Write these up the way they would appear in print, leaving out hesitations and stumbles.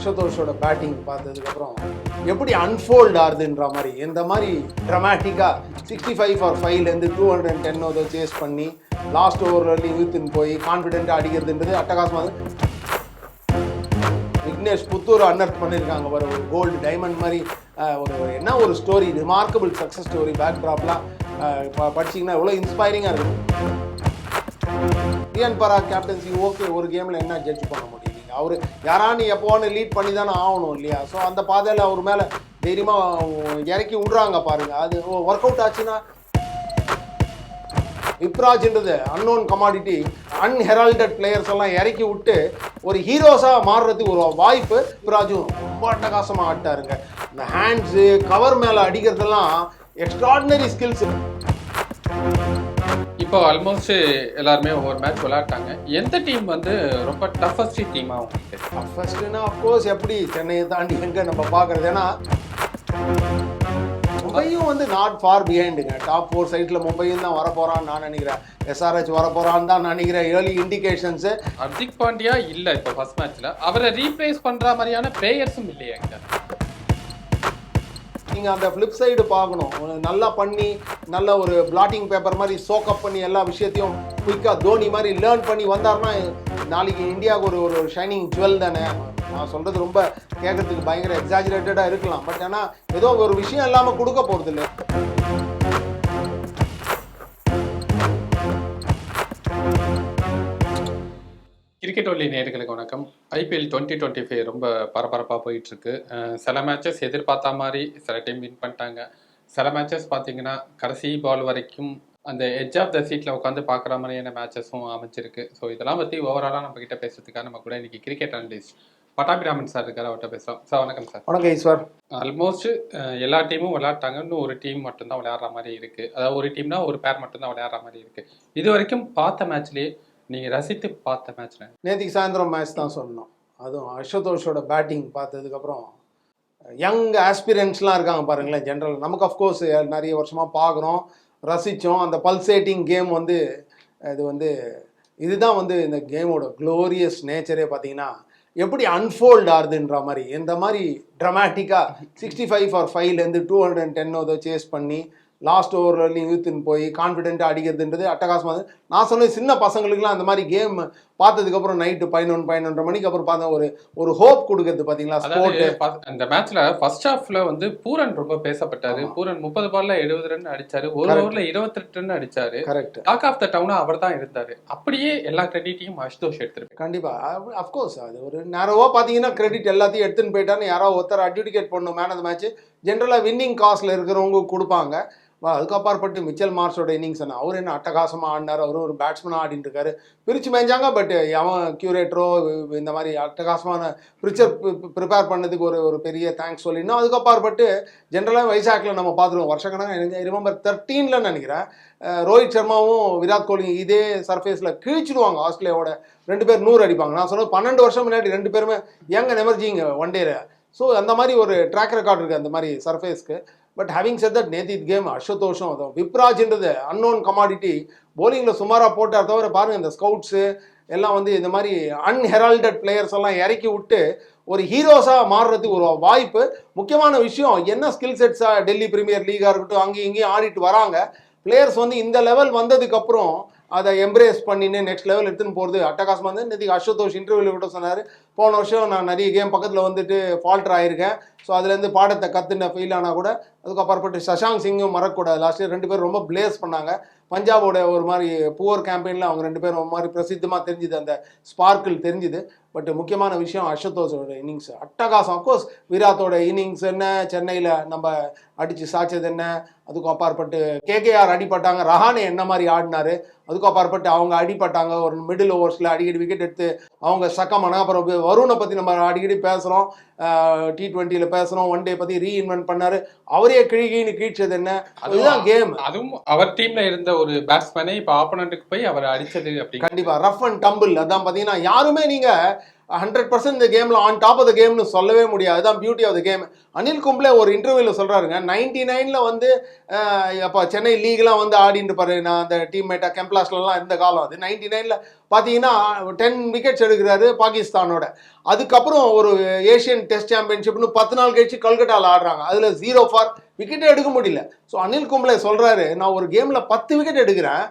அஷுதோஷோட batting பார்த்ததுக்கப்புறம் எப்படி unfold ஆகுதுன்ற மாதிரி இந்த மாதிரி ட்ரமாட்டிக்காக 65 ஃபார் 5லேருந்து 210 சேஸ் பண்ணி லாஸ்ட் ஓவர் வரலையும் இழுத்துன்னு போய் கான்ஃபிடென்ட்டாக அடிக்கிறதுன்றது அட்டகாசமாக. விக்னேஷ் புத்தூர் அன்அர்த் பண்ணியிருக்காங்க ஒரு கோல்டு டைமண்ட் மாதிரி என்ன ஒரு story, remarkable success story. Back ட்ராப்லாம் படிச்சிங்கன்னா எவ்வளோ இன்ஸ்பைரிங்காக இருக்கும். ரியான் பராக் கேப்டன்சி ஓகே, ஒரு கேமில் என்ன ஜட்ஜ் பண்ண முடியும்? நீங்கள் அவர் யாரானு எப்போன்னு லீட் பண்ணி தானே ஆகணும் இல்லையா? ஸோ அந்த பாதையில் அவர் மேலே தைரியமாக இறக்கி விட்றாங்க பாருங்கள். அது ஒர்க் அவுட் ஆச்சுன்னா விப்ராஜ்ன்றது அன்னோன் கமாடிட்டி, அன்ஹெரால்டட் பிளேயர்ஸ் எல்லாம் இறக்கி விட்டு ஒரு ஹீரோஸாக மாறுறதுக்கு ஒரு வாய்ப்பு. விப்ராஜும் ரொம்ப அட்டகாசமாக ஆட்டாருங்க. இந்த ஹேண்ட்ஸு கவர் மேலே அடிக்கிறதெல்லாம் எக்ஸ்ட்ராடினரி ஸ்கில்ஸ். இப்போ ஆல்மோஸ்ட் எல்லாருமே ஒவ்வொரு மேட்ச் விளையாட்டாங்க. எந்த டீம் வந்து ரொம்ப டஃபஸ்ட் டீமாக உங்களுக்கு? டஃபஸ்ட்னா அஃப்கோர்ஸ் எப்படி சென்னையை தாண்டி எங்கே நம்ம பார்க்குறது? ஏன்னா மும்பையும் வந்து நாட் ஃபார் பிஹைண்டுங்க. டாப் 4 சைட்டில் மும்பையும் தான் வரப்போகிறான்னு நான் நினைக்கிறேன். SRH வரப்போகிறான்னு தான் நினைக்கிறேன். ஏர்லி இண்டிகேஷன்ஸு. ஹர்திக் பாண்டியா இல்லை இப்போ ஃபர்ஸ்ட் மேட்ச்சில். அவரை ரீப்ளேஸ் பண்ணுற மாதிரியான பிளேயர்ஸும் இல்லையாங்க. நீங்கள் அந்த ஃப்ளிப் சைடு பார்க்கணும். நல்லா பண்ணி நல்ல ஒரு பிளாட்டிங் பேப்பர் மாதிரி சோக்கப் பண்ணி எல்லா விஷயத்தையும் குயிக்காக தோனி மாதிரி லேர்ன் பண்ணி வந்தார்னா நாளைக்கு இந்தியாவுக்கு ஒரு ஷைனிங் ஜுவல் தானே. நான் சொல்கிறது ரொம்ப கேட்கறதுக்கு பயங்கர எக்ஸாஜரேட்டடாக இருக்கலாம். பட் ஆனால் ஏதோ ஒரு விஷயம் இல்லாமல் கொடுக்க போகிறது இல்லை. கிரிக்கெட் ஒல்லி நேயர்களுக்கு வணக்கம். IPL 2025 ரொம்ப பரபரப்பாக போயிட்டுருக்கு. சில மேட்சஸ் எதிர்பார்த்த மாதிரி சில டைம் வின் பண்ணிட்டாங்க. சில மேட்சஸ் பார்த்தீங்கன்னா கடைசி பால் வரைக்கும் அந்த எட்ஜ் ஆஃப் த சீட்டில் உட்காந்து பார்க்குற மாதிரியான மேட்சஸும் அமைச்சிருக்கு. ஸோ இதெல்லாம் பற்றி ஓவராலாக நம்ம கிட்ட பேசுறதுக்காக நம்ம கூட இன்னைக்கு கிரிக்கெட் அனலிஸ்ட் பட்டாபிராமன் சார் இருக்கார், அவர்கிட்ட பேசுகிறோம். சார் வணக்கம் சார். வணக்கம் ஈஸ்வர். ஆல்மோஸ்ட் எல்லா டீமும் விளையாட்டாங்க. இன்னும் ஒரு டீம் மட்டும்தான் விளையாடுற மாதிரி இருக்குது. அதாவது ஒரு டீம்னா ஒரு பேர் மட்டும்தான் விளையாடுற மாதிரி இருக்குது. இது வரைக்கும் பார்த்த மேட்ச்லேயே நீங்கள் ரசித்து பார்த்த மேட்ச்ல நேற்றுக்கு சாயந்தரம் மேட்ச் தான் சொன்னோம். அதுவும் அஷுதோஷோட பேட்டிங் பார்த்ததுக்கப்புறம் யங் ஆஸ்பிரன்ஸ்லாம் இருக்காங்க பாருங்களேன். ஜென்ரல் நமக்கு அஃப்கோர்ஸ் நிறைய வருஷமாக பார்க்குறோம், ரசித்தோம். அந்த பல்சேட்டிங் கேம் வந்து இதுதான் வந்து இந்த கேமோட க்ளோரியஸ் நேச்சரே. பார்த்தீங்கன்னா எப்படி அன்ஃபோல்ட் ஆகுதுன்ற மாதிரி இந்த மாதிரி ட்ரமாட்டிக்காக 65 ஃபார் 5லேருந்து 210 சேஸ் பண்ணி லாஸ்ட் ஓவர் வரலையும் இழுத்துன்னு போய் கான்ஃபிடென்ட்டாக அடிக்கிறதுன்றது அட்டகாசமாக. நான் சொன்னேன் சின்ன பசங்களுக்குலாம் அந்த மாதிரி கேம் பார்த்ததுக்கப்புறம் நைட்டு 11-11:30 மணிக்கு அப்புறம் பார்த்தா ஒரு ஹோப் கொடுக்குறது பார்த்தீங்களா ஸ்போர்ட்டு. அந்த மேட்ச்ல ஃபர்ஸ்ட் ஹாஃப்ல வந்து பூரன் ரொம்ப பேசப்பட்டாரு. பூரன் 30 பால்ல 70 ரன் அடிச்சாரு, ஒரு ஓவர்ல 28 ரன் அடிச்சாரு. கரெக்ட். டாக் ஆஃப் த டவுனா அவர் தான் இருந்தாரு. அப்படியே எல்லா கிரெடிட்டையும் அஷுதோஷ் எடுத்துருப்பேன். கண்டிப்பாக அஃப்கோர்ஸ் அது ஒரு நேரவா பார்த்தீங்கன்னா கிரெடிட் எல்லாத்தையும் எடுத்துன்னு போயிட்டான்னு யாரோ ஒருத்தர் அட்ஜுடிகேட் பண்ணணும். மேன் ஆஃப் த மேட்ச் ஜென்ரலாக வின்னிங் காஸ்ட்ல இருக்கிறவங்க கொடுப்பாங்க. அதுக்கு அப்பாற்பட்டு மிச்சல் மார்ஸோட இன்னிங்ஸ் என்ன, அவர் என்ன அட்டகாசமாக ஆடினார். அவரும் ஒரு பேட்ஸ்மேனாக ஆடிட்டு இருக்காரு. பிரித்து மேய்ஞ்சாங்க. பட் அவன் கியூரேட்டரோ இந்த மாதிரி அட்டகாசமான பிரிச்சர் ப்ரிப்பேர் பண்ணதுக்கு ஒரு பெரிய தேங்க்ஸ் சொல்லிடணும். அதுக்கு அப்பாற்பட்டு ஜென்ரலாக வைசாக்கில் நம்ம பார்த்துருவோம் வருஷக்கணக்காக. எனக்கு ரிமெம்பர் 13ல நினைக்கிறேன் ரோஹித் சர்மாவும் விராட் கோலி இதே சர்ஃபேஸில் கிழிச்சிடுவாங்க. ஆஸ்திரேலியாவோட 2 பேர் 100 அடிப்பாங்க. நான் சொன்னது 12 வருஷம் முன்னாடி 2 பேருமே யங் அண்ட் எமர்ஜிங் ஒன் டேல. ஸோ அந்த மாதிரி ஒரு ட்ராக் ரெக்கார்ட் இருக்குது அந்த மாதிரி சர்ஃபேஸ்க்கு. பட் ஹேவிங் செட் தட் நேத்தி கேம் அஷுதோஷம் அதுவும் விப்ராஜ்ன்றது அன்னோன் கமாடிட்டி போலிங்கில் சுமாராக போட்டார். தவிர பாருங்கள் இந்த ஸ்கவுட்ஸு எல்லாம் வந்து இந்த மாதிரி அன்ஹெரால்டட் பிளேயர்ஸ் எல்லாம் இறக்கி விட்டு ஒரு ஹீரோஸாக மாறுறதுக்கு ஒரு வாய்ப்பு. முக்கியமான விஷயம் என்ன ஸ்கில் செட்ஸாக டெல்லி பிரீமியர் லீகாக இருக்கட்டும் அங்கேயும் இங்கேயும் ஆடிட்டு வராங்க. பிளேயர்ஸ் வந்து இந்த லெவல் வந்ததுக்கப்புறம் அதை எம்ப்ரேஸ் பண்ணின்னு நெக்ஸ்ட் லெவல் எடுத்துன்னு போகிறது அட்டகாசமாக வந்து. நேற்றுக்கு அஷுதோஷ் இன்டர்வியூவில் கூட சொன்னார், போன வருஷம் நான் நிறைய கேம் பக்கத்தில் வந்துட்டு ஃபால்டர் ஆகிருக்கேன். ஸோ அதுலேருந்து பாடத்தை கற்றுன ஃபெயில் ஆனால் கூட அதுக்கப்புறப்பட்டு சஷாங்க் சிங்கும் மறக்கக்கூடாது. லாஸ்ட் இயர் 2 பேரும் ரொம்ப பிளேஸ் பண்ணாங்க. பஞ்சாபோட ஒரு மாதிரி புவர் கேம்பெயினில் அவங்க 2 பேரும் ஒரு மாதிரி பிரசித்தமாக தெரிஞ்சுது, அந்த ஸ்பார்க்கிள் தெரிஞ்சுது. பட் முக்கியமான விஷயம் அஷுதோஷோட இன்னிங்ஸ் அட்டகாசம். அஃப்கோர்ஸ் விராட்டோட இன்னிங்ஸ் என்ன, சென்னையில் நம்ம அடித்து சாய்ச்சது என்ன, அதுக்கு அப்பாற்பட்டு KKR அடிப்பட்டாங்க. ரஹானே என்ன மாதிரி ஆடினாரு, அதுக்கு அப்பாற்பட்டு அவங்க அடிப்பட்டாங்க ஒரு மிடில் ஓவர்ஸில் அடிக்கடி விக்கெட் எடுத்து அவங்க சக்கமான. அப்புறம் வருணை பற்றி நம்ம அடிக்கடி பேசுகிறோம், T20ல பேசுகிறோம், ஒன் டே பற்றி ரீஇன்வென்ட் பண்ணார். அவரே கிழிகின்னு கீழ்ச்சது என்ன, அதுதான் கேம். அதுவும் அவர் டீம்ல இருந்த ஒரு பேட்ஸ்மேனே இப்போ ஆப்போனண்ட்டுக்கு போய் அவர் அடிச்சது அப்படி. கண்டிப்பாக ரஃப் அண்ட் டம்பிள். அதான் பார்த்தீங்கன்னா யாருமே நீங்கள் 100% இந்த கேமில் ஆன் டாப் ஆஃப் த கேம்னு சொல்லவே முடியாது. அதுதான் beauty of the game. Anil Kumble ஒரு இன்டர்வியூவில் சொல்கிறாருங்க, 99ல் வந்து அப்போ சென்னை லீக்லாம் வந்து ஆடிட்டு இருப்பாரு. நான் அந்த டீம்மேட்டாக கெம்ப்ளாஸ்லாம் இருந்த காலம் அது. 99ல் பார்த்தீங்கன்னா 10 விக்கெட்ஸ் எடுக்கிறாரு பாகிஸ்தானோட. அதுக்கப்புறம் ஒரு ஏஷியன் டெஸ்ட் சாம்பியன்ஷிப்னு 10 நாள் கழிச்சு கல்கட்டாவில் ஆடுறாங்க. அதில் 0 ஃபார், விக்கெட்டே எடுக்க முடியல. ஸோ அனில் கும்ப்ளே சொல்கிறாரு, நான் ஒரு கேமில் 10 விக்கெட் எடுக்கிறேன்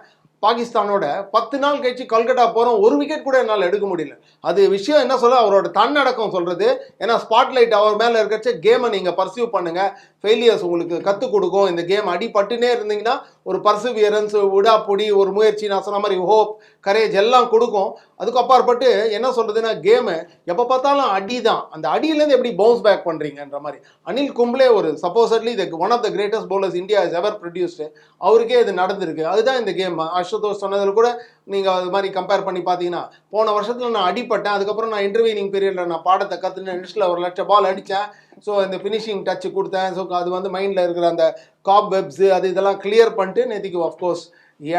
பாகிஸ்தானோட, 10 நாள் கழிச்சு கல்கட்டா போகிறோம், ஒரு விக்கெட் கூட என்னால் எடுக்க முடியல. அது விஷயம் என்ன சொல்ல, அவரோட தன்னடக்கம் சொல்கிறது. ஏன்னா ஸ்பாட்லைட் அவர் மேலே இருக்கிறச்ச கேமை நீங்கள் பர்சியூ பண்ணுங்கள், ஃபெயிலியர்ஸ் உங்களுக்கு கற்றுக் கொடுக்கும். இந்த கேம் அடிபட்டுனே இருந்தீங்கன்னா ஒரு பர்சிவியரன்ஸ், விடாப்பொடி, ஒரு முயற்சி, நான் சொன்ன மாதிரி ஹோப், கரேஜ் எல்லாம் கொடுக்கும். அதுக்கு அப்பாற்பட்டு என்ன சொல்கிறதுன்னா, கேமு எப்போ பார்த்தாலும் அடி தான். அந்த அடியிலேருந்து எப்படி பவுன்ஸ் பேக் பண்ணுறீங்கன்ற மாதிரி அனில் கும்ப்ளே ஒரு supposedly one of the greatest bowlers India is ever produced. அவருக்கே இது நடந்திருக்கு. அதுதான் இந்த கேம். அசுதோஷ் சொன்னதில் கூட நீங்கள் அது மாதிரி கம்பேர் பண்ணி பார்த்தீங்கன்னா, போன வருஷத்தில் நான் அடிப்பட்டேன், அதுக்கப்புறம் நான் இன்டர்வியூனிங் பீரியடில் நான் பாடத்தை கற்றுன்னு நெக்ஸ்ட்டில் ஒரு லட்சம் பால் அடித்தேன். ஸோ இந்த ஃபினிஷிங் டச்சு கொடுத்தேன். ஸோ அது வந்து மைண்டில் இருக்கிற அந்த காப் வெப்ஸு அது இதெல்லாம் கிளியர் பண்ணிட்டு நேற்றுக்கு ஆஃப்கோர்ஸ்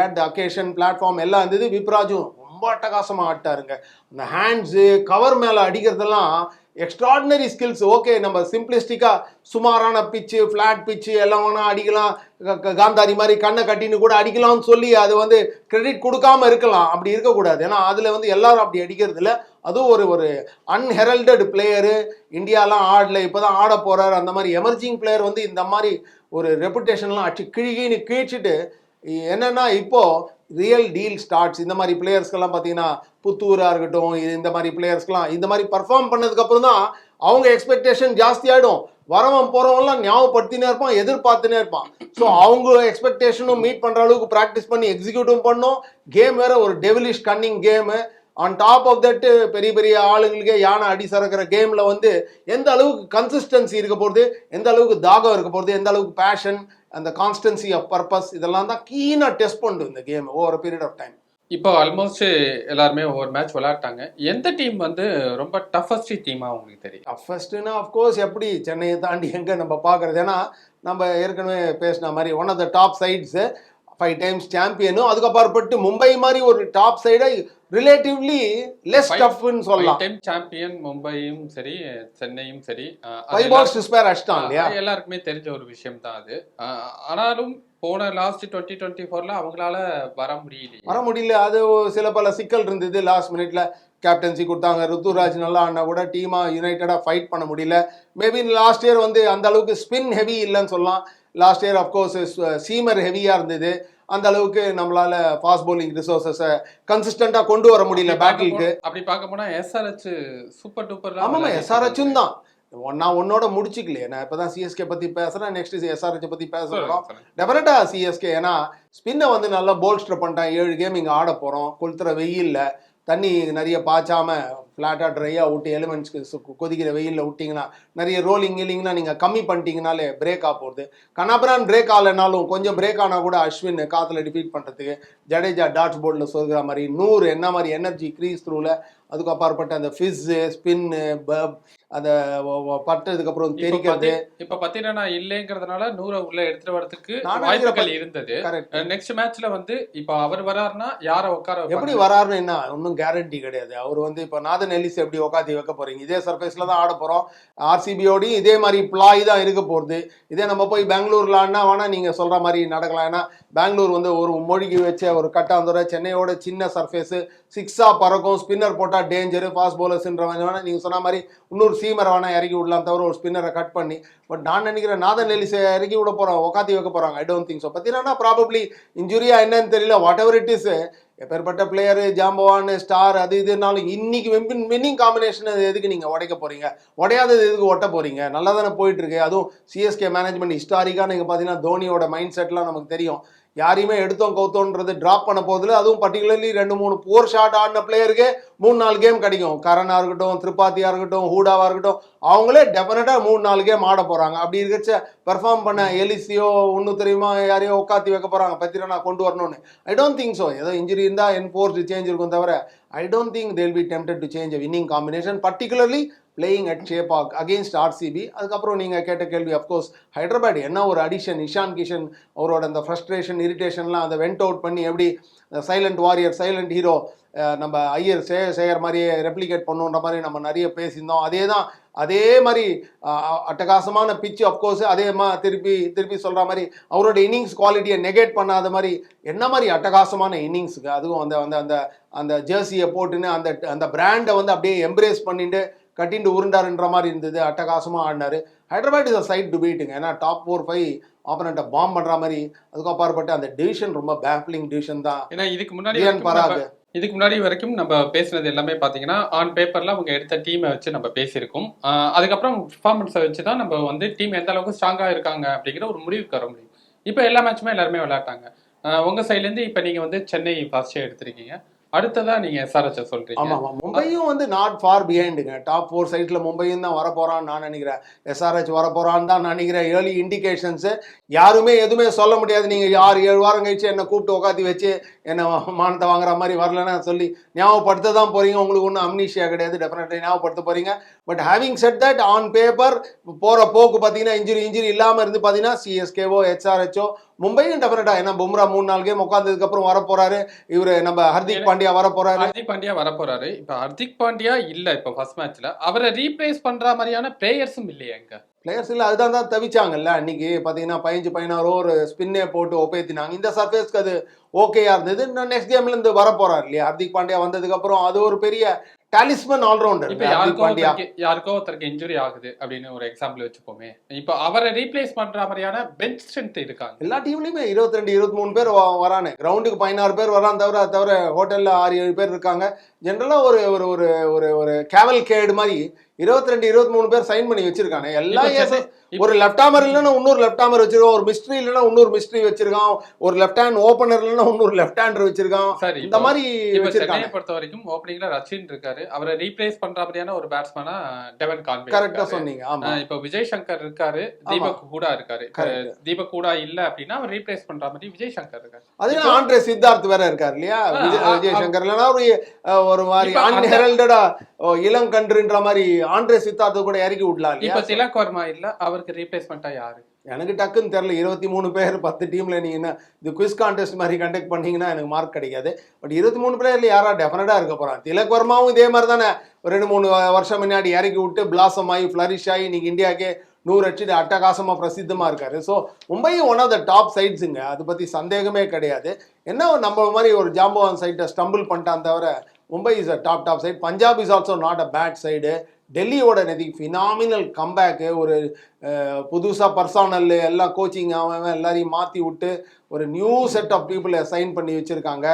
ஏட் த அக்கேஷன் பிளாட்ஃபார்ம் எல்லாம் இருந்தது. விப்ராஜும் ரொம்ப அட்டகாசமாக ஆட்டாருங்க. அந்த ஹேண்ட்ஸு கவர் மேலே அடிக்கிறதெல்லாம் எக்ஸ்ட்ராடினரி ஸ்கில்ஸ். ஓகே, நம்ம சிம்பிளிஸ்டிக்காக சுமாரான பிச்சு, ஃப்ளாட் பிச்சு எல்லாம் வேணால் அடிக்கலாம், காந்தாரி மாதிரி கண்ணை கட்டின்னு கூட அடிக்கலாம்னு சொல்லி அது வந்து கிரெடிட் கொடுக்காம இருக்கலாம். அப்படி இருக்கக்கூடாது. ஏன்னா அதில் வந்து எல்லாரும் அப்படி அடிக்கிறது இல்லை. அதுவும் ஒரு அன்ஹெரல்டட் பிளேயரு, இந்தியாலாம் ஆடல, இப்போ தான் ஆட போகிறார். அந்த மாதிரி எமர்ஜிங் பிளேயர் வந்து இந்த மாதிரி ஒரு ரெப்புடேஷன்லாம் அடிச்சு கிழிச்சிட்டு என்னன்னா இப்போது ரியல் டீல் ஸ்டார்ட்ஸ். இந்த மாதிரி பிளேயர்ஸ்க்கெல்லாம் பார்த்தீங்கன்னா, புத்தூராக இருக்கட்டும், இந்த மாதிரி பிளேயர்ஸ்க்கெலாம் இந்த மாதிரி பர்ஃபார்ம் பண்ணதுக்கப்புறம் தான் அவங்க எக்ஸ்பெக்டேஷன் ஜாஸ்தி ஆகிடும். வரவன் போகிறவங்களாம் ஞாபகப்படுத்தினே இருப்பான், எதிர்பார்த்துனே இருப்பான். ஸோ அவங்க எக்ஸ்பெக்டேஷனும் மீட் பண்ணுற அளவுக்கு ப்ராக்டிஸ் பண்ணி எக்ஸிக்யூட்டும் பண்ணோம். கேம் வேறு ஒரு devilish cunning game. On top of that பெரிய பெரிய ஆளுங்களுக்கே யானை அடி சறக்கிற கேமில் வந்து எந்த அளவுக்கு கன்சிஸ்டன்சி இருக்க போகிறது, எந்த அளவுக்கு தாகம் இருக்க போகிறது, எந்த அளவுக்கு பேஷன், அந்த கான்ஸ்டன்சி ஆஃப் பர்பஸ், இதெல்லாம் தான் கீனாக டெஸ்ட் பண்ணுது இந்த game over period of time. இப்போ ஆல்மோஸ்ட் எல்லாருமே ஒவ்வொரு மேட்ச் விளையாட்டாங்க. எந்த டீம் வந்து ரொம்ப டஃபஸ்ட் டீமாக உங்களுக்கு தெரியும்? டஃபஸ்ட்டுன்னா அஃப்கோர்ஸ் எப்படி சென்னையை தாண்டி எங்கே நம்ம பார்க்குறது. ஏன்னா நம்ம ஏற்கனவே பேசின மாதிரி one of the top sides, 5 times சாம்பியனும், அதுக்கப்புறப்பட்டு மும்பை மாதிரி ஒரு டாப் சைடை ரிலேட்டிவ்லி லெஸ் டஃப்னு சொல்லலாம். டைம் சாம்பியன் மும்பையும் சரி, சென்னையும் சரி, 5 balls to spare அடிச்சிட்டாங்க இல்லையா? எல்லாருக்குமே தெரிஞ்ச ஒரு விஷயம் தான் அது. ஆனாலும் போன லாஸ்ட் 2024ல அவங்களால வர முடியல. அது சில பல சிக்கல் இருந்தது. லாஸ்ட் மினிட்ல கேப்டன்சி கொடுத்தாங்க. ருத்துராஜ் நல்லா ஆனா கூட டீமா யுனைடடாக ஃபைட் பண்ண முடியல. மேபி லாஸ்ட் இயர் வந்து அந்த அளவுக்கு ஸ்பின் ஹெவி இல்லைன்னு சொல்லலாம். லாஸ்ட் இயர் அஃப்கோர்ஸ் சீமர் ஹெவியாக இருந்தது. அந்த அளவுக்கு நம்மளால ஃபாஸ்ட் பவுலிங் ரிசோர்ஸஸை கன்சிஸ்டண்டாக கொண்டு வர முடியல பேட்டிலுக்கு. அப்படி பார்க்க போனால் எஸ்ஆர்ஹெச் சூப்பர் டூப்பர். ஆமாம், எஸ்ஆர்ஹெச்சும் தான். நான் உன்னோட முடிச்சுக்கலையே, நான் இப்போ தான் சிஎஸ்கே பற்றி பேசுகிறேன், நெக்ஸ்ட் எஸ்ஆர்ஹெச் பற்றி பேசுகிறோம். டெஃபினட்டாக சிஎஸ்கே, ஏன்னா ஸ்பின்னை வந்து நல்லா போல்ஸ்டர் பண்ணிட்டேன். 7 கேம் இங்கே ஆட போகிறோம். கொளுத்துற வெயிலில் தண்ணி நிறைய பாய்ச்சாமல் ஃப்ளாட்டாக ட்ரையாக விட்டு எலிமெண்ட்ஸ்க்கு கொதிக்கிற வெயிலில் விட்டிங்கன்னா, நிறைய ரோலிங் கீலிங்னா நீங்கள் கம்மி பண்ணிட்டீங்கனாலே பிரேக் ஆக போகுது. கனாபரான் பிரேக் ஆகலைனாலும் கொஞ்சம் பிரேக் ஆனால் கூட அஸ்வின் காற்றுல டிஃபீட் பண்ணுறதுக்கு, ஜடேஜா டாட்ஸ் போர்டில் சொல்கிற மாதிரி 100 என்ன மாதிரி எனர்ஜி க்ரீஸ் த்ரூவில், அதுக்கு அப்பாற்பட்ட அந்த ஃபிஸ்ஸு, ஸ்பின்னு, அதை பட்டதுக்கப்புறம் தெரிக்கிறது. இப்போ பார்த்தீங்கன்னா இல்லைங்கிறதுனால 100 உள்ள எடுத்துட்டு வரதுக்கு வாய்ப்புகள் இருந்தது. நெக்ஸ்ட் மேட்ச்ல வந்து இப்போ அவர் வராருன்னா யாரை உட்கார, எப்படி வராருன்னு என்ன ஒன்றும் கேரண்டி கிடையாது. அவர் வந்து இப்போ நாதன் எல்லிஸ் எப்படி உட்காந்து வைக்க போறீங்க? இதே சர்ஃபேஸில் தான் ஆட போகிறோம். ஆர்சிபியோடையும் இதே மாதிரி பிளாய் தான் இருக்க போகிறது. இதே நம்ம போய் பெங்களூர்லான்னா வேணால் நீங்கள் சொல்கிற மாதிரி நடக்கலாம். ஏன்னா பெங்களூர் வந்து ஒரு மொழிக்கு வச்ச ஒரு கட்டாந்துறை, சென்னையோட சின்ன சர்ஃபேஸு, 6ஆக பறக்கும், ஸ்பின்னர் போட்டால் டேஞ்சரு, ஃபாஸ்ட் பவுலர்ஸ்ன்றவங்க வேணால் நீங்கள் சொன்ன மாதிரி இன்னொரு சீமரை வேணால் இறக்கி விடலாம், தவிர ஒரு ஸ்பின்னரை கட் பண்ணி. பட் நான் நினைக்கிறேன் நாதன் எல்லிஸை இறக்கி விட போகிறோம், உட்காத்தி வைக்க போகிறாங்க. I don't think so. பார்த்தீங்கன்னா ப்ராபப்ளி இன்ஜுரியா என்னன்னு தெரியல, வாட் எவர் இட் இஸ். எப்பேற்பட்ட பிளேயரு, ஜாம்பவான், ஸ்டார், அது இதுனாலும் இன்னைக்கு வின்னிங் காம்பினேஷன் எதுக்கு நீங்கள் உடைக்க போகிறீங்க? உடையாதது எதுக்கு ஒட்ட போகிறீங்க? நல்லா தானே போயிட்டுருக்கு. அதுவும் சிஎஸ்கே மேனேஜ்மெண்ட் ஹிஸ்டாரிக்காக நீங்கள் பார்த்தீங்கன்னா தோனியோட மைண்ட் செட்லாம் நமக்கு தெரியும். யாரையுமே எடுத்தோம் கவுத்தோன்றது ட்ராப் பண்ண போதில்லை. அதுவும் பர்டிகுலர்லி 2-3 போர் ஷாட் ஆடின பிளேயருக்கு 3-4 கேம் கிடைக்கும். கரனாக இருக்கட்டும், திரிபாத்தியாக இருக்கட்டும், ஹூடாவாக இருக்கட்டும், அவங்களே டெஃபினட்டாக 3-4 கேம் ஆட போகிறாங்க. அப்படி இருக்கச்ச பெர்ஃபார்ம் பண்ண எலிசியோ இன்னும் தெரியுமா யாரையோ உட்காத்தி வைக்க போகிறாங்க, பத்திரனா கொண்டு வரணும்னு? I don't think so. ஏதோ இன்ஜுரி இருந்தால் என்ஃபோர்ஸ்டு சேஞ்ச் இருக்கும், தவிர I don't think they'll be tempted to change a winning combination, particularly playing at Chepauk against RCB. அதுக்கப்புறம் நீங்கள் கேட்ட கேள்வி, அஃப்கோர்ஸ் ஹைதராபாத் என்ன ஒரு அடிஷன். இஷான் கிஷன் அவரோட அந்த ஃப்ரஸ்ட்ரேஷன், இரிட்டேஷன்லாம் அதை வெண்ட் அவுட் பண்ணி எப்படி சைலண்ட் வாரியர், சைலண்ட் ஹீரோ நம்ம ஐயர் சேகர் மாதிரியே ரெப்ளிகேட் பண்ணுன்ற மாதிரி நம்ம நிறைய பேசியிருந்தோம். அதே மாதிரி அட்டகாசமான பிச்சு அப்கோர்ஸ் அதே திருப்பி திருப்பி சொல்கிற மாதிரி அவரோட இன்னிங்ஸ் குவாலிட்டியை நெகேட் பண்ணாத மாதிரி என்ன மாதிரி அட்டகாசமான இன்னிங்ஸுக்கு அதுவும் அந்த அந்த அந்த அந்த ஜெர்சியை போட்டுன்னு அந்த அந்த பிராண்டை வந்து அப்படியே எம்ப்ரேஸ் பண்ணிட்டு கட்டிண்டு உருண்டாருன்ற மாதிரி இருந்தது. அட்டகாசமாக ஆடினார். Hyderabad is a side to பீட்டுங்க. ஏன்னா டாப் 4-5 ஆப்பனண்ட்டை பாம் பண்ணுற மாதிரி அதுக்கு அப்பாற்பட்டு அந்த டிவிஷன் ரொம்ப பேஃப்லிங் டிவிஷன் தான். ஏன்னா இதுக்கு முன்னாடி வரைக்கும் நம்ம பேசுனது எல்லாமே பார்த்தீங்கன்னா ஆன் பேப்பரில் அவங்க எடுத்த டீமை வச்சு நம்ம பேசியிருக்கோம். அதுக்கப்புறம் பர்ஃபார்மன்ஸை வச்சு தான் நம்ம வந்து டீம் எந்த அளவுக்கு ஸ்ட்ராங்காக இருக்காங்க அப்படிங்கிற ஒரு முடிவுக்கு வர முடியும். இப்போ எல்லா மேட்சுமே எல்லாருமே விளையாட்டாங்க. உங்கள் சைட்லேருந்து இப்போ நீங்கள் வந்து சென்னை ஃபர்ஸ்டே எடுத்திருக்கீங்க, அடுத்ததா நீங்கள் எஸ்ஆர்ஹெச்சை சொல்கிறீங்க. ஆமாம், மும்பையும் வந்து நாட் ஃபார் பிஹைண்டுங்க. டாப் 4 சைட்டில் மும்பையும் தான் வரப்போகிறான்னு நான் நினைக்கிறேன். எஸ்ஆர்ஹெச் வரப்போகிறான்னு தான் நினைக்கிறேன். ஏர்லி இண்டிகேஷன்ஸு யாருமே எதுவுமே சொல்ல முடியாது. நீங்கள் 6-7 வாரம் கழிச்சு என்னை கூப்பிட்டு உட்காந்து வச்சு என்னை மானத்தை வாங்குற மாதிரி வரலன்னா சொல்லி ஞாபகப்படுத்த தான் போகிறீங்க. உங்களுக்கு ஒன்றும் அம்னீஷியா கிடையாது, டெஃபினெட்லி ஞாபகப்படுத்த போகிறீங்க. But having set that on paper போகிற போக்கு பார்த்தீங்கன்னா இன்ஜுரி இல்லாமல் இருந்து பார்த்தீங்கன்னா சிஎஸ்கேவோ எஸ்ஆர்ஹெச்சோ மும்பையும் டெஃபினட்டா. ஏன்னா பும்ரா 3-4 கேம் உட்காந்ததுக்கு அப்புறம் வரப்போறாரு. இவரு நம்ம ஹர்திக் பாண்டியா வரப்போறாரு. இப்ப ஹர்திக் பாண்டியா இல்ல இப்ப ஃபர்ஸ்ட் மேட்ச்ல அவரை ரீப்ளேஸ் பண்ற மாதிரியான பிளேயர்ஸும் இல்லையா? பிளேயர்ஸ் இல்லை, அதுதான் தான் தவிச்சாங்கல்ல அன்னைக்கு பார்த்தீங்கன்னா 15-16 ஒரு ஸ்பின்னே போட்டு ஒப்பேத்தினாங்க. இந்த சர்ஃபேஸ்க்கு அது ஓகேயா இருந்தது. இன்னும் நெக்ஸ்ட் கேம்ல இருந்து வரப்போறாரு இல்லையா ஹர்திக் பாண்டியா. வந்ததுக்கு அப்புறம் அது ஒரு பெரிய டாலிஸ்மன் ஆல்ரவுண்டர். இப்ப யாருக்கோ ஒருத்தருக்கு இன்ஜுரி ஆகுது அப்படின்னு ஒரு எக்ஸாம்பிள் வச்சுப்போமே, இப்ப அவரை ரீப்ளேஸ் பண்ற மாதிரியான பெஞ்ச் ஸ்ட்ரென்த் இருக்காங்க. எல்லா டீம்லயுமே 22-23 பேர் வரானே. கிரவுண்டுக்கு 16 பேர் வரான். தவிர ஹோட்டல்ல 6-7 பேர் இருக்காங்க. ஜென்ரலா ஒரு ஒரு ஒரு ஒரு கேவல் கேடு மாதிரி 22-23 பேர் சைன் பண்ணி வச்சிருக்காங்க. எல்லா ஒரு லெஃப்ட் ஆமர் இல்லைன்னா இன்னொரு லெஃப்ட் ஆமர் வச்சிருக்கான், ஒரு மிஸ்ட்ரி இல்லைன்னா இன்னொரு மிஸ்ட்ரி வச்சிருக்கான், ஒரு லெஃப்ட் ஹேண்ட் ஓபனர் இல்லைன்னா இன்னொரு லெஃப்ட் ஹேண்டர் வச்சிருக்கான். சரி, இந்த மாதிரி சென்னையை பொறுத்த வரைக்கும் ஓப்பனிங்ல ரச்சின் இருக்காரு. அவரை ரீப்ளேஸ் பண்ற மாதிரியான ஒரு பேட்ஸ்மேனா டெவன் கான்வே. கரெக்டா சொன்னீங்க. ஆமா, இப்போ விஜய் சங்கர் இருக்காரு, தீபக் கூடா இருக்காரு. தீபக் கூடா இல்ல அப்படின்னா அவர் ரீப்ளேஸ் பண்ற மாதிரி விஜய் சங்கர் இருக்காரு. அதே ஆண்ட்ரே சித்தார்த் வேற இருக்காரு இல்லையா. விஜய் சங்கர் இல்லைன்னா ஒரு மாதிரி அன்ஹெரல்டடா இளங்கன்றுன்ற மாதிரி ஆண்ட்ரே சித்தார்த்து கூட இறக்கி விடலாம். இப்ப திலக் வர்மா இல்ல, அவருக்கு ரீப்ளேஸ்மெண்டா யாரு? எனக்கு டக்குன்னு தெரியல. 23 பேர் 10 டீம்ல நீங்க இது குவிஸ் கான்டெஸ்ட் மாதிரி கண்டக்ட் பண்ணீங்கன்னா எனக்கு மார்க் கிடைக்காது. பட் 23 பிளேயர்ல யாரா டெஃபினட்டா இருக்க போறான். திலக் வர்மாவும் இதே மாதிரி தானே 2-3 வருஷம் முன்னாடி இறக்கி விட்டு பிளாசம் ஆகி ஃபிளரிஷ் ஆகி இன்னைக்கு இந்தியாவுக்கே 100 அடிச்சுட்டு அட்டகாசமா பிரசித்தமா இருக்காரு. ஸோ மும்பையும் ஒன் ஆஃப் த டாப் சைட்ஸுங்க, அதை பத்தி சந்தேகமே கிடையாது. என்ன நம்ம மாதிரி ஒரு ஜாம்பவான் சைட்டை ஸ்டம்பிள் பண்ணிட்டான் தவிர Mumbai is a top side. Punjab is also not a bad side. டெல்லியோட நதி ஃபினாமினல் கம்பேக்கு. ஒரு புதுசாக பர்சனல் எல்லாம் கோச்சிங் அவன் எல்லாரையும் மாற்றி விட்டு ஒரு நியூ செட் ஆஃப் பீப்புளை சைன் பண்ணி வச்சுருக்காங்க.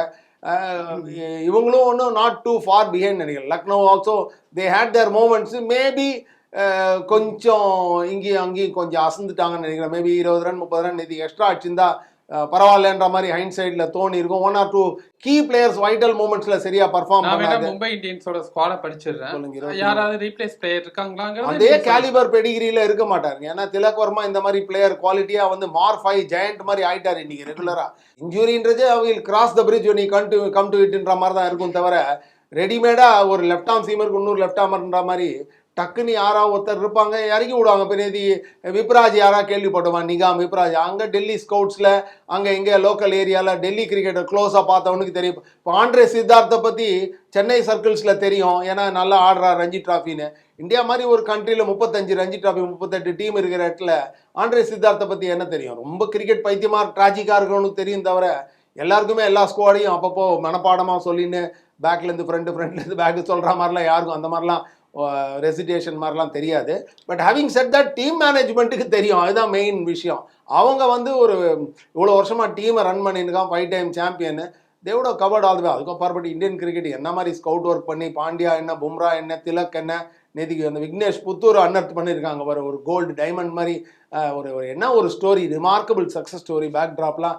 இவங்களும் ஒன்றும் நாட் டூ ஃபார் பிஹைண்ட் நினைக்கிறேன். Lucknow also they had their moments. Maybe கொஞ்சம் இங்கேயும் அங்கேயும் கொஞ்சம் அசந்துட்டாங்கன்னு நினைக்கிறேன். மேபி 20 ரன் 30 ரன் இது எக்ஸ்ட்ரா அடிச்சிருந்தா பரவாயில்லன்ற மாதிரி ஹைண்ட் சைட்ல தோணி இருக்கும். 1 or 2 கீ பிளேயர்ஸ் வைட்டல் மூமெண்ட்ஸ்ல சரியா பர்ஃபார்ம் பண்ணாங்க. மும்பை இந்தியன்ஸோட ஸ்குவாட படிச்சிடுறேன். யாராவது ரீப்ளேஸ் பிளேயர் இருக்காங்களா? அதே கேலிபர் பெடிகிரியில இருக்க மாட்டாருங்க. ஏன்னா திலக் வர்மா இந்த மாதிரி பிளேயர் குவாலிட்டியா வந்து மார்ஃபை ஜெயண்ட் மாதிரி ஆயிட்டாரு இன்னைக்கு ரெகுலரா. இன்ஜூரின்றது வில் கிராஸ் த பிரிட்ஜ் நீ கம் டு இட்ன்ற மாதிரி தான் இருக்கும். தவிர ரெடிமேடா ஒரு லெஃப்ட் ஆர்ம் சீமருக்கு இன்னொரு லெஃப்ட் ஆர்மர்ன்ற மாதிரி டக்குன்னு யாராவது ஒருத்தர் இருப்பாங்க, இறக்கி விடுவாங்க. இப்போ நேதி விப்ராஜ் யாராவது கேள்விப்பட்டுவான், நிகாம் விப்ராஜ். அங்கே டெல்லி ஸ்கவுட்ஸில் அங்கே இங்கே லோக்கல் ஏரியாவில் டெல்லி கிரிக்கெட்டர் க்ளோஸாக பார்த்தவனுக்கு தெரியும். இப்போ ஆண்ட்ரே சித்தார்த்தை பற்றி சென்னை சர்க்கிள்ஸில் தெரியும், ஏன்னா நல்லா ஆடுறார் ரஞ்சி டிராஃபின்னு. இந்தியா மாதிரி ஒரு கண்ட்ரியில் 35 ரஞ்சி டிராஃபி 38 டீம் இருக்கிற இடத்துல ஆண்ட்ரே சித்தார்த்தை பற்றி என்ன தெரியும்? ரொம்ப கிரிக்கெட் பைத்தியமாக ட்ராஜிக்காக இருக்கிறவனுக்கு தெரியும். தவிர எல்லாருக்குமே எல்லா ஸ்குவாடையும் அப்பப்போ மனப்பாடமாக சொல்லின்னு பேக்லேருந்து ஃப்ரண்ட்லேருந்து பேக்கு சொல்கிற மாதிரிலாம் யாருக்கும் அந்த மாதிரிலாம் ரெசிடேஷன் மாதிரிலாம் தெரியாது. But having set that team மேனேஜ்மெண்ட்டுக்கு தெரியும். அதுதான் மெயின் விஷயம். அவங்க வந்து ஒரு இவ்வளோ வருஷமாக டீமை ரன் பண்ணியிருக்கான், 5 டைம் சாம்பியன். தேவோட கவர்ட் ஆல் வே. அதுக்கப்புறப்பட்டு இந்தியன் கிரிக்கெட் என்ன மாதிரி ஸ்கவுட் ஒர்க் பண்ணி பாண்டியா என்ன, பும்ரா என்ன, திலக் என்ன, நேற்றுக்கு அந்த விக்னேஷ் புத்தூர் அன்னர்த் பண்ணியிருக்காங்க. ஒரு கோல்டு டைமண்ட் மாதிரி ஒரு என்ன ஒரு story, remarkable success story. Back ட்ராப்லாம்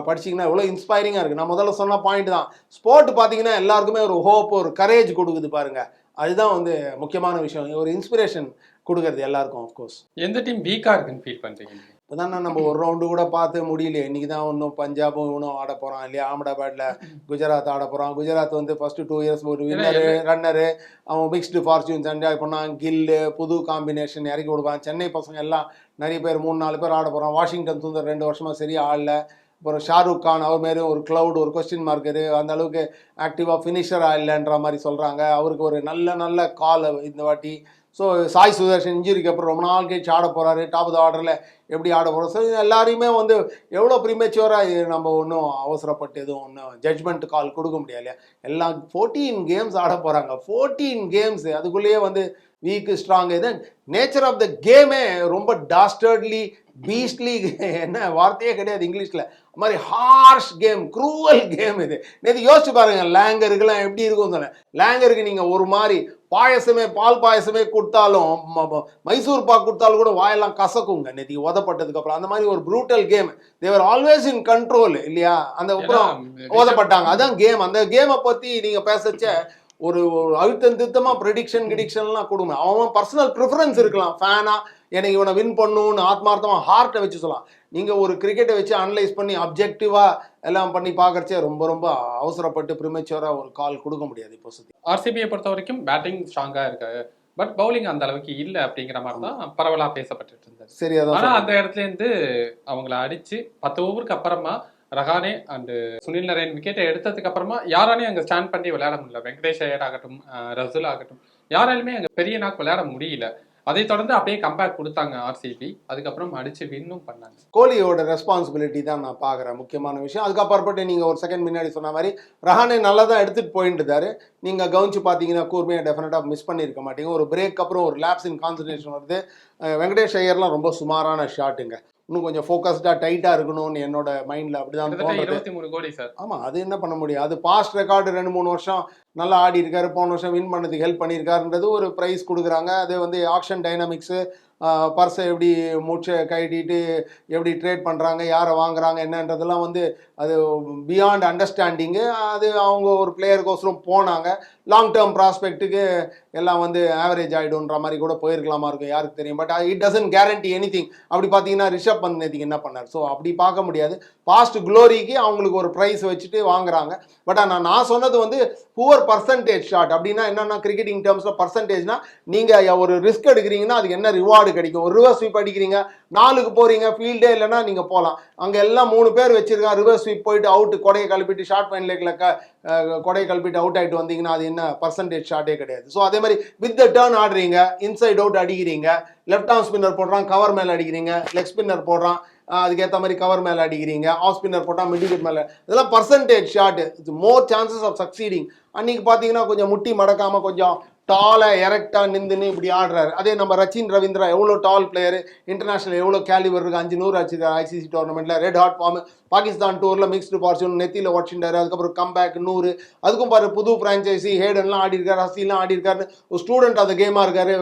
படிச்சிங்கன்னா எவ்வளோ இன்ஸ்பைரிங்காக இருக்குது. நான் முதல்ல சொன்ன பாயிண்ட் தான். ஸ்போர்ட் பார்த்தீங்கன்னா எல்லாருக்குமே ஒரு ஹோப், ஒரு கரேஜ் கொடுக்குது பாருங்கள். அதுதான் வந்து முக்கியமான விஷயம். ஒரு இன்ஸ்பிரேஷன் கொடுக்கறது எல்லாருக்கும். ஆஃப்கோர்ஸ் எந்த டீம் வீக்காக இருக்குன்னு ஃபீல் பண்ணுறீங்க? இப்போ தான் நம்ம ஒரு ரவுண்டு கூட பார்த்து முடியலையே. இன்றைக்கி தான் இன்னும் பஞ்சாபும் இவனும் ஆட போகிறான் இல்லையா. அகமதாபாத்தில் குஜராத் ஆட போகிறான். குஜராத் வந்து ஃபஸ்ட்டு 2 இயர்ஸ் ஒரு வின்னரு ரன்னரு. அவன் மிக்ஸ்டு ஃபார்ச்சூன்ஸ் என்ஜாய் பண்ணான். கில்லு புது காம்பினேஷன் இறக்கி விடுவான். சென்னை பசங்க எல்லாம் நிறைய பேர் 3-4 பேர் ஆட போகிறான். வாஷிங்டன் சுந்தர் 2 வருஷமாக சரியாக ஆடல. அப்புறம் ஷாருக் கான் அவர் மாரி ஒரு க்ளவுட் ஒரு கொஸ்டின் மார்க்கரு அந்த அளவுக்கு ஆக்டிவாக ஃபினிஷராக இல்லைன்ற மாதிரி சொல்கிறாங்க. அவருக்கு ஒரு நல்ல கால் இந்த வாட்டி. ஸோ சாய் சுதர்ஷன் இன்ஜுரிக்கு அப்புறம் ரொம்ப நாள் கழிச்சு ஆட போகிறாரு. டாப் ஆஃப் த ஆர்டரில் எப்படி ஆட போகிறோம். ஸோ எல்லாரையுமே வந்து எவ்வளோ ப்ரீமெச்சுவராக நம்ம ஒன்றும் அவசரப்பட்டு எதுவும் ஒன்றும் ஜட்ஜ்மெண்ட் கால் கொடுக்க முடியாது இல்லையா. எல்லாம் 14 கேம்ஸ் ஆட போகிறாங்க. 14 கேம்ஸ் அதுக்குள்ளேயே வந்து வீக்கு ஸ்ட்ராங். இது நேச்சர் ஆஃப் த கேமே ரொம்ப டாஸ்டர்ட்லி பீஸ்ட்லி, என்ன வார்த்தையே கிடையாது இங்கிலீஷில், அது மாதிரி ஹார்ஷ் கேம், க்ரூவல் கேம் இது. நேற்று யோசிச்சு பாருங்க லேங்கருக்குலாம் எப்படி இருக்கும் சொன்னேன். லேங்கருக்கு நீங்கள் ஒரு மாதிரி பாயசமே பால் பாயசமே கொடுத்தாலும் மைசூர் பாக் கொடுத்தாலும் கூட வாயெல்லாம் கசக்குங்க நேற்று உதப்பட்டதுக்கு அப்புறம். அந்த மாதிரி ஒரு brutal game. They were always in control இல்லையா. அந்த அப்புறம் உதப்பட்டாங்க. அதான் கேம். அந்த கேமை பற்றி நீங்கள் பேசச்ச ஒரு அழுத்தம் திருத்தமாக ப்ரெடிக்ஷன் கிடிக்ஷன்லாம் கொடுங்க. அவன் பர்சனல் ப்ரிஃபரன்ஸ் இருக்கலாம். ஃபேனா எனக்கு இவனை வின் பண்ணணும்னு ஆத்மார்த்தமாக ஹார்ட்டை வச்சு சொல்லலாம். நீங்கள் ஒரு கிரிக்கெட்டை வச்சு அனலைஸ் பண்ணி அப்ஜெக்டிவாக எல்லாம் பண்ணி பார்க்கறச்சே ரொம்ப அவசரப்பட்டு ப்ரிமெச்சுவராக ஒரு கால் கொடுக்க முடியாது. இப்போ சுற்றி ஆர்சிபியை பொறுத்த வரைக்கும் பேட்டிங் ஸ்ட்ராங்காக இருக்கு, பட் பவுலிங் அந்த அளவுக்கு இல்லை அப்படிங்கிற மாதிரி தான் பரவலாக பேசப்பட்டு இருந்தது. சரி, ஆனால் அதான் அந்த இடத்துல இருந்து அவங்கள அடிச்சு 10 ஓவருக்கு அப்புறமா ரஹானே அண்டு சுனில் நரேன் விக்கெட்டை எடுத்ததுக்கு அப்புறமா யாராலையும் அங்கே ஸ்டாண்ட் பண்ணி விளையாட முடியல. வெங்கடேஷ் ஐயர் ஆகட்டும், ரசூல் ஆகட்டும், யாராலுமே அங்கே பெரிய நாக்கு விளையாட முடியல. அதை தொடர்ந்து அப்படியே கம்பேக் கொடுத்தாங்க ஆர்சிபி. அதுக்கப்புறம் அடிச்சு வின்னும் பண்ணாங்க. கோலியோட ரெஸ்பான்சிபிலிட்டி தான் நான் பார்க்குறேன் முக்கியமான விஷயம். அதுக்கப்புறப்பட்டு நீங்கள் ஒரு செகண்ட் முன்னாடி சொன்ன மாதிரி ரஹானே நல்லா தான் எடுத்துகிட்டு போயிட்டு இருந்தாரு. நீங்கள் கவனிச்சு பார்த்தீங்கன்னா கூர்மையை டெஃபினட்டாக மிஸ் பண்ணியிருக்க மாட்டீங்க. ஒரு பிரேக் அப்புறம் ஒரு லேப்ஸ் இன் கான்சன்ட்ரேஷன் வருது. வெங்கடேஷ் ஐயர்லாம் ரொம்ப சுமாரான ஷாட்டுங்க. இன்னும் கொஞ்சம் ஃபோக்கஸ்டாக டைட்டாக இருக்கணும்னு என்னோட மைண்டில் அப்படி தான் தோணுது. 23 கோடி சார். ஆமாம், அது என்ன பண்ண முடியும். அது பாஸ்ட் ரெக்கார்டு 2-3 வருஷம் நல்லா ஆடி இருக்காரு. போன வருஷம் வின் பண்ணதுக்கு ஹெல்ப் பண்ணியிருக்காருன்றது ஒரு ப்ரைஸ் கொடுக்குறாங்க. அது வந்து ஆக்ஷன் டைனாமிக்ஸு, பர்ஸை எப்படி மூச்சை கைட்டிட்டு எப்படி ட்ரேட் பண்ணுறாங்க, யாரை வாங்குறாங்க என்னன்றதெல்லாம் வந்து அது பியாண்ட் அண்டர்ஸ்டாண்டிங்கு. அது அவங்க ஒரு பிளேயருக்கோசரம் போனாங்க. லாங் டேர்ம் ப்ராஸ்பெக்ட்டுக்கு எல்லாம் வந்து ஆவரேஜ் ஆகிடும்ன்ற மாதிரி கூட போயிருக்கலாமா இருக்கும், யாருக்கு தெரியும். But it doesn't guarantee any thing. அப்படி பார்த்தீங்கன்னா ரிஷப் பந்த் நேற்றுக்கு என்ன பண்ணார். ஸோ அப்படி பார்க்க முடியாது. பாஸ்ட் க்ளோரிக்கு அவங்களுக்கு ஒரு ப்ரைஸ் வச்சுட்டு வாங்குறாங்க. பட் ஆனால் நான் சொன்னது வந்து புவர் பர்சன்டேஜ் ஷாட். அப்படின்னா என்னென்னா கிரிக்கெட்டிங் டேர்ம்ஸில் பர்சன்டேஜ்னா நீங்கள் ஒரு ரிஸ்க் எடுக்கிறீங்கன்னா அதுக்கு என்ன ரிவார்டு கிடைக்கும். ஒரு ரிவர்ஸ் ஸ்வீப் அடிக்கிறீங்க, 4க்கு போகிறீங்க, ஃபீல்டே இல்லைன்னா நீங்கள் போகலாம். அங்கே எல்லாம் 3 பேர் வச்சிருக்காங்க. ரிவர்ஸ் ஸ்வீப் போயிட்டு அவுட்டு, கொடையை கழுப்பிட்டு ஷார்ட் ஃபைன் லேக்கில் கொடையை கழுப்பிட்டு அவுட் ஆகிட்டு வந்தீங்கன்னா அது என்ன பர்சன்டேஜ் ஷாட்டே கிடையாது. ஸோ அதே மாதிரி வித் த டர்ன் ஆடுறீங்க, இன்சைட் அவுட் அடிக்கிறீங்க, லெஃப்ட் ஆர்ம் ஸ்பின்னர் போடுறான் கவர் மேலே அடிக்கிறீங்க, லெக் ஸ்பின்னர் போடுறான் அதுக்கேற்ற மாதிரி கவர் மேலே அடிக்கிறீங்க, ஆஃப் ஸ்பின்னர் போட்டால் மிட் விக்கெட் மேலே, இதெல்லாம் percentage shot. It's more chances of succeeding. அன்றைக்கி பார்த்தீங்கன்னா கொஞ்சம் முட்டி மடக்காமல் கொஞ்சம் டாலாக எரெக்டாக நின்றுன்னு இப்படி ஆடுறாரு. அதே நம்ம ரச்சின் ரவீந்திரா எவ்வளோ டால் பிளேயரு, இன்டர்நேஷனல் எவ்வளோ கேலிவர் இருக்குது, 500 அடிச்சிருக்காரு ஐசிசி டோர்னமெண்ட்டில். ரெட் ஹாட் ஃபார்ம், பாகிஸ்தான் டூரில் மிக்ஸ்டு பார்சூன் நெத்தியில் உடச்சிட்டாரு. அதுக்கப்புறம் கம்பேக் 100. அதுக்கும் பாரு புது ஃப்ரான்ச்சைசி ஹேடன்லாம் ஆடி இருக்காரு, ஹசிலாம் ஆடி இருக்காரு. ஒரு ஸ்டூடெண்ட் அந்த கேமாக இருக்காரு,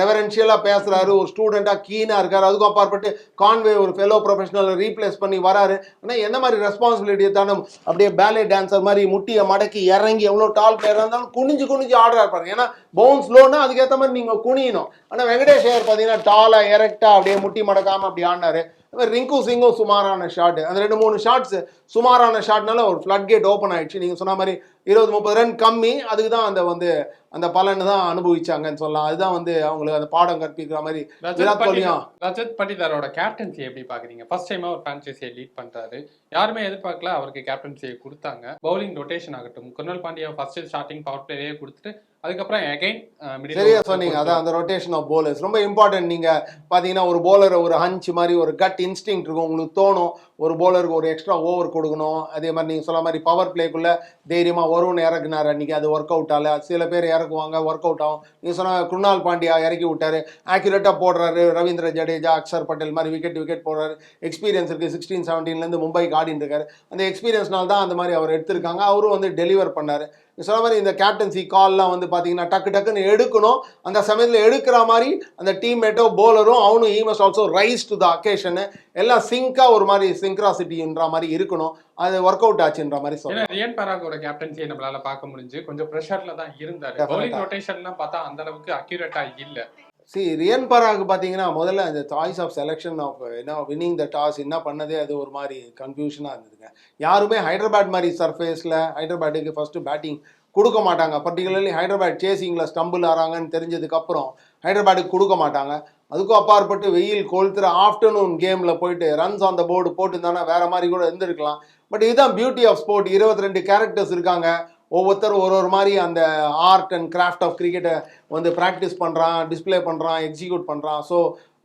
ரெவரன்ஷியலாக பேசுகிறாரு, ஒரு ஸ்டூடெண்ட்டாக கீனாக இருக்கார். அதுக்கும் அப்பாற்பட்டு கான்வே ஒரு ஃபெலோ ப்ரொஃபஷனல் ரீப்ளேஸ் பண்ணி வராரு. ஆனால் என்ன மாதிரி ரெஸ்பான்சிபிலிட்டியை தானே அப்படியே பேலே டான்ஸர் மாதிரி முட்டியை மடக்கி இறங்கி எவ்வளோ டால் பிளேயராக இருந்தாலும் குனிஞ்சு ஆடுறாரு பாருங்க. ஏன்னா பவுன்ஸ் லோன்னா அதுக்கேற்ற மாதிரி நீங்கள் குனியணும். ஆனால் வெங்கடேஷ் ஐயர் பார்த்தீங்கன்னா டாலாக எரெக்டாக அப்படியே முட்டி மடக்காமல் அப்படி ஆடினாரு. ரிங்கு சிங்கும் சுமாரான ஷாட். அந்த 2-3 ஷாட்ஸ் சுமாரான ஷாட்னால ஒரு ஃப்ளட் கேட் ஓப்பன் ஆயிடுச்சு. நீங்கள் சொன்ன மாதிரி 20-30 ரன் கம்மி. அதுக்கு தான் அந்த பலன் தான் அனுபவிச்சாங்கன்னு சொல்லலாம். அதுதான் வந்து அவங்களுக்கு அந்த பாடம் கற்பிக்கிற மாதிரி. விராட் கோலியும் ரஜத் பட்டிதாரோட கேப்டன்சி எப்படி பாக்குறீங்க? ஃபர்ஸ்ட் டைமா ஒரு பிரான்ச்சைசியை லீட் பண்றாரு. யாருமே எதிர்பார்க்கல அவருக்கு கேப்டன்சியை கொடுத்தாங்க. பவுலிங் ரொட்டேஷன் ஆகட்டும், Krunal Pandya first starting power பிளேயே கொடுத்துட்டு அதுக்கப்புறம் அகைன் சரியா சொன்னீங்க. அதான் அந்த ரொட்டேஷன் ஆஃப் போலர்ஸ் ரொம்ப இம்பார்ட்டன்ட். நீங்கள் பார்த்தீங்கன்னா ஒரு போலரை ஒரு ஹஞ்ச் மாதிரி ஒரு கட் இன்ஸ்டிங் இருக்கும், உங்களுக்கு தோணும் ஒரு போலருக்கு ஒரு எக்ஸ்ட்ரா ஓவர் கொடுக்கணும். அதே மாதிரி நீங்கள் சொல்ல மாதிரி பவர் பிளேக்குள்ளே தைரியமாக வரும்னு இறக்குனார் அன்றைக்கி. அது ஒர்க் அவுட் ஆகல. சில பேர் இறக்குவாங்க, ஒர்க் அவுட் ஆகும். நீங்கள் சொன்ன குர்னால் பாண்டியா இறக்கி விட்டார், ஆக்யூரேட்டாக போடுறாரு. ரவீந்திர ஜடேஜா, அக்ஷர் பட்டேல் மாதிரி விக்கெட் போடுறாரு. எக்ஸ்பீரியன்ஸ் இருக்குது. 16-17 மும்பைக்கு ஆடிட்டு இருக்காரு. அந்த எக்ஸ்பீரியன்ஸ்னால தான் அந்த மாதிரி அவர் எடுத்திருக்காங்க. அவரும் வந்து டெலிவர் பண்ணார். சொன்ன மாதிரி இந்த கேப்டன்சி கால்லாம் வந்து பார்த்தீங்கன்னா டக்குன்னு எடுக்கணும். அந்த சமயத்தில் எடுக்கிற மாதிரி அந்த டீம்மேட்டோ போலரும் அவனும் ஈ must also rice to the occasion. எல்லாம் சிங்காக ஒரு மாதிரி சிங்க்ராசிட்டின்ற மாதிரி இருக்கணும். அது ஒர்க் அவுட் ஆச்சுன்ற மாதிரி சொல்றேன். ரியன் பராகோட கேப்டன்சியை நம்மளால பார்க்க முடிஞ்சு. கொஞ்சம் ப்ரெஷர்ல தான் இருந்தாரு. பவுலிங் ரொட்டேஷன்லாம் பார்த்தா அந்த அளவுக்கு அக்யூரேட்டா இல்ல. ரியன் பராக் பார்த்தீங்கன்னா முதல்ல அந்த choice of selection of winning the toss என்ன பண்ணதே அது ஒரு மாதிரி கன்ஃபியூஷனாக இருந்ததுங்க. யாருமே ஹைதராபாத் மாதிரி சர்ஃபேஸில் ஹைதராபாத்துக்கு ஃபஸ்ட்டு பேட்டிங் கொடுக்க மாட்டாங்க. பர்டிகுலர்லி ஹைதராபாத் சேசிங்கில் ஸ்டம்பிள் ஆகிறாங்கன்னு தெரிஞ்சதுக்கப்புறம் ஹைதராபாத்துக்கு கொடுக்க மாட்டாங்க. அதுக்கும் அப்பாற்பட்டு வெயில் கொளுத்துற ஆஃப்டர்நூன் கேமில் போயிட்டு ரன்ஸ் ஆன் த போர்டு போட்டு தானே வேற மாதிரி கூட இருந்திருக்கலாம். பட் இதுதான் பியூட்டி ஆஃப் ஸ்போர்ட். 22 கேரக்டர்ஸ் இருக்காங்க. ஒவ்வொருத்தரும் ஒரு மாதிரி அந்த ஆர்ட் அண்ட் கிராஃப்ட் ஆஃப் கிரிக்கெட்டை வந்து ப்ராக்டிஸ் பண்ணுறான், டிஸ்பிளே பண்ணுறான், எக்ஸிக்யூட் பண்ணுறான். ஸோ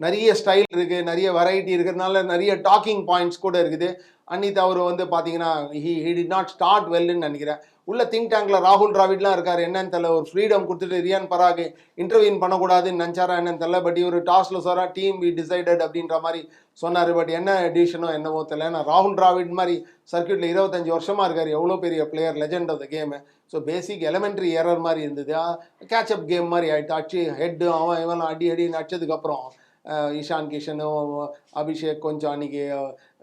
நிறைய ஸ்டைல் இருக்குது, நிறைய வெரைட்டி இருக்கிறதுனால நிறைய டாக்கிங் பாயிண்ட்ஸ் கூட இருக்குது. அன்னித் அவர் வந்து பார்த்தீங்கன்னா ஹி டிட் நாட் ஸ்டார்ட் வெல்லுன்னு நினைக்கிறேன். உள்ள திங்க் டேங்க்ல ராகுல் டிராவிட்லாம் இருக்காரு, என்னன்னு தெரியல. ஒரு ஃப்ரீடம் கொடுத்துட்டு ரியான் பராக் இன்டர்வியூன் பண்ணக்கூடாதுன்னு நினச்சாரா என்னன்னு தெரியல. பட் இவர் டாஸ்ல சாரா டீம் வி டிசைடட் அப்படின்ற மாதிரி சொன்னார். பட் என்ன டிசிஷனோ என்னவோ தெரியல. ஏன்னா ராகுல் டிராவிட் மாதிரி சர்க்கியூட்ல 25 வருஷமா இருக்காரு, எவ்வளோ பெரிய player, legend of the game. So basic elementary error மாதிரி இருந்தது. கேட்சப் கேம் மாதிரி ஆயிட்டு அடிச்சு ஹெட்டு அவன் இவன் அடின்னு அடிச்சதுக்கப்புறம் இஷான் கிஷனும் அபிஷேக் கொஞ்சம் அன்னைக்கு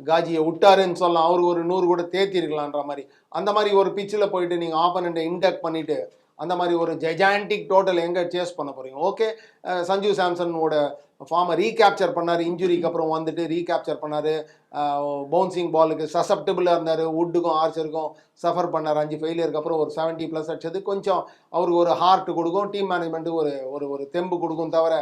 காஜியை விட்டாருன்னு சொல்லலாம். அவருக்கு ஒரு 100 கூட தேத்திருக்கலான்ற மாதிரி. அந்த மாதிரி ஒரு பிச்சில் போயிட்டு நீங்கள் ஆப்பனண்ட்டை இன்டெக்ட் பண்ணிட்டு அந்த மாதிரி ஒரு ஜெஜாண்டிக் டோட்டல் எங்கே சேஸ் பண்ண போகிறீங்க? ஓகே, சஞ்சு சாம்சனோட ஃபார்மை ரீகேப்சர் பண்ணார், இன்ஜுரிக்கு அப்புறம் வந்துட்டு ரீகேப்சர் பண்ணார். பவுன்சிங் பாலுக்கு சசப்டபிளாக இருந்தார், வுட்டுக்கும் ஆர்ச்சருக்கும் சஃபர் பண்ணார். 5 ஃபெயிலியருக்கு அப்புறம் ஒரு 70+ அடிச்சது கொஞ்சம் அவருக்கு ஒரு ஹார்ட் கொடுக்கும், டீம் மேனேஜ்மெண்ட்டுக்கு ஒரு ஒரு தெம்பு கொடுக்கும். தவிர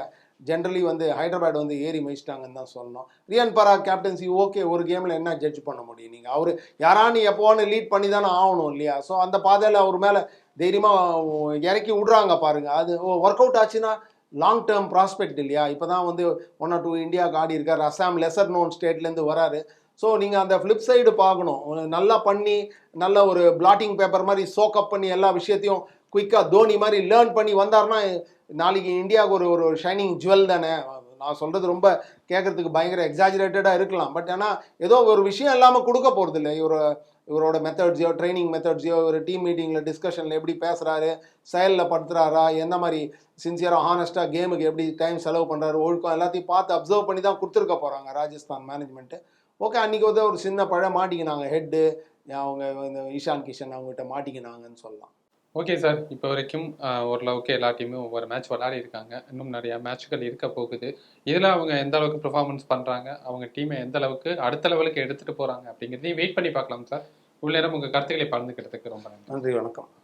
ஜென்ரலி வந்து ஹைதராபாத் வந்து ஏறி மிதிச்சிட்டாங்கன்னு தான் சொல்லணும். ரியான் பராக் கேப்டன்சி ஓகே, ஒரு கேமில் என்ன ஜட்ஜ் பண்ண முடியும் நீங்கள்? அவர் யாரானு எப்போவானு லீட் பண்ணி தானே ஆகணும் இல்லையா? ஸோ அந்த பாதையில் அவர் மேலே தைரியமாக இறக்கி விட்றாங்க பாருங்க. அது ஒர்க் அவுட் ஆச்சுன்னா லாங் டேர்ம் ப்ராஸ்பெக்ட் இல்லையா? இப்போ தான் வந்து 1 or 2 இந்தியாவுக்கு ஆடி இருக்கார். அசாம் லெசர் நோன் ஸ்டேட்லேருந்து வராரு. ஸோ நீங்கள் அந்த ஃப்ளிப் சைடு பார்க்கணும். நல்லா பண்ணி நல்ல ஒரு பிளாட்டிங் பேப்பர் மாதிரி சோக்கப் பண்ணி எல்லா விஷயத்தையும் குயிக்காக தோனி மாதிரி லேர்ன் பண்ணி வந்தார்னா நாளைக்கு இந்தியாவுக்கு ஒரு ஒரு ஷைனிங் ஜுவல் தானே. நான் சொல்கிறது ரொம்ப கேட்குறதுக்கு பயங்கர எக்ஸாஜரேட்டடாக இருக்கலாம். பட் ஆனால் ஏதோ ஒரு விஷயம் இல்லாமல் கொடுக்க போகிறது இல்லை. இவரோட மெத்தட்ஸையோ ட்ரைனிங் மெத்தட்ஸையோ ஒரு டீம் மீட்டிங்கில் டிஸ்கஷனில் எப்படி பேசுகிறாரு, செயலில் படுத்துறாரா, எந்த மாதிரி சின்சியராக ஹானஸ்ட்டாக கேமுக்கு எப்படி டைம் செலவு பண்ணுறாரு, ஒழுக்கம் எல்லாத்தையும் பார்த்து அப்சர்வ் பண்ணி தான் கொடுத்துருக்க போகிறாங்க ராஜஸ்தான் மேனேஜ்மெண்ட்டு. ஓகே, அன்றைக்கி வந்து ஒரு சின்ன பழம் மாட்டிக்கினாங்க, ஹெட்டு அவங்க இந்த இஷான் கிஷன் அவங்ககிட்ட மாட்டிக்கினாங்கன்னு சொல்லலாம். ஓகே சார், இப்போ வரைக்கும் ஓரளவுக்கு எல்லா டீமும் ஒவ்வொரு மேட்ச் விளையாடி இருக்காங்க. இன்னும் நிறைய மேட்ச்கள் இருக்க போகுது. இதில் அவங்க எந்த அளவுக்கு பெர்ஃபார்மன்ஸ் பண்ணுறாங்க, அவங்க டீமை எந்த அளவுக்கு அடுத்த லெவலுக்கு எடுத்துகிட்டு போகிறாங்க அப்படிங்கிறதையும் வெயிட் பண்ணி பார்க்கலாம் சார். இவ்வளோ நேரம் உங்கள் கருத்துக்களை பகிர்ந்துக்கிறதுக்கு ரொம்ப நன்றி. நன்றி, வணக்கம்.